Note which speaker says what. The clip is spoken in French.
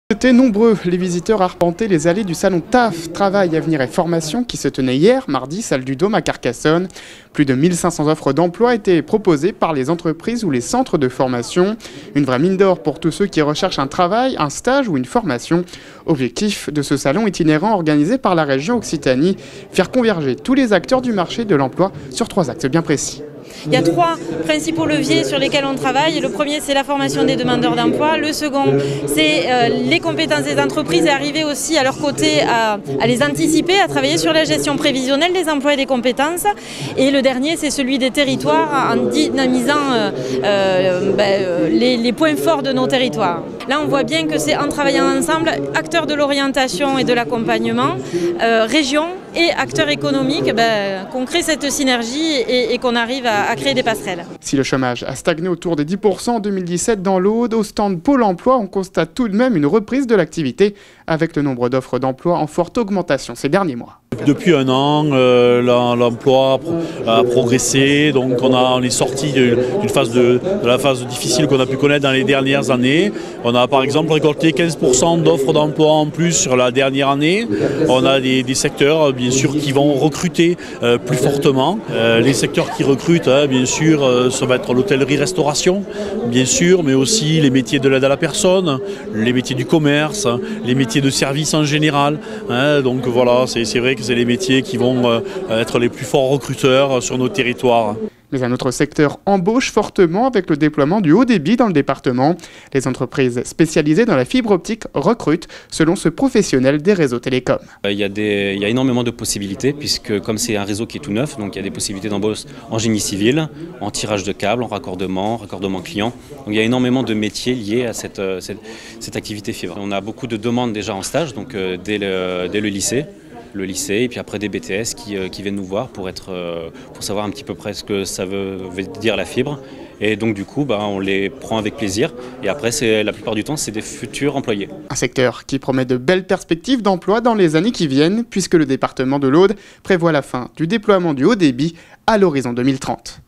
Speaker 1: Étaient nombreux les visiteurs à arpenter les allées du salon TAF, Travail, Avenir et Formation qui se tenait hier, mardi, salle du Dôme à Carcassonne. Plus de 1500 offres d'emploi étaient proposées par les entreprises ou les centres de formation. Une vraie mine d'or pour tous ceux qui recherchent un travail, un stage ou une formation. Objectif de ce salon itinérant organisé par la région Occitanie, faire converger tous les acteurs du marché de l'emploi sur 3 axes bien précis.
Speaker 2: Il y a 3 principaux leviers sur lesquels on travaille. Le premier, c'est la formation des demandeurs d'emploi. Le second, c'est les compétences des entreprises et arriver aussi à leur côté à les anticiper, à travailler sur la gestion prévisionnelle des emplois et des compétences. Et le dernier, c'est celui des territoires en dynamisant les points forts de nos territoires. Là, on voit bien que c'est en travaillant ensemble, acteurs de l'orientation et de l'accompagnement, région et acteurs économiques, qu'on crée cette synergie et qu'on arrive à créer des passerelles.
Speaker 1: Si le chômage a stagné autour des 10% en 2017 dans l'Aude, au stand Pôle emploi, on constate tout de même une reprise de l'activité avec le nombre d'offres d'emploi en forte augmentation ces derniers mois.
Speaker 3: Depuis un an, l'emploi a progressé, donc on est sorti de la phase difficile qu'on a pu connaître dans les dernières années. On a par exemple récolté 15% d'offres d'emploi en plus sur la dernière année. On a des secteurs bien sûr qui vont recruter plus fortement. Les secteurs qui recrutent, bien sûr, ça va être l'hôtellerie-restauration, bien sûr, mais aussi les métiers de l'aide à la personne, les métiers du commerce, les métiers de service en général. Donc voilà, c'est vrai que c'est les métiers qui vont être les plus forts recruteurs sur nos territoires.
Speaker 1: Mais un autre secteur embauche fortement avec le déploiement du haut débit dans le département. Les entreprises spécialisées dans la fibre optique recrutent selon ce professionnel des réseaux télécoms.
Speaker 4: Il y a énormément de possibilités puisque comme c'est un réseau qui est tout neuf, donc il y a des possibilités d'embauche en génie civil, en tirage de câbles, en raccordement client. Donc il y a énormément de métiers liés à cette activité fibre. On a beaucoup de demandes déjà en stage, donc dès le lycée. Et puis après des BTS qui viennent nous voir pour savoir un petit peu près ce que ça veut dire la fibre. Et donc du coup, on les prend avec plaisir. Et après, la plupart du temps, c'est des futurs employés. Un
Speaker 1: secteur qui promet de belles perspectives d'emploi dans les années qui viennent, puisque le département de l'Aude prévoit la fin du déploiement du haut débit à l'horizon 2030.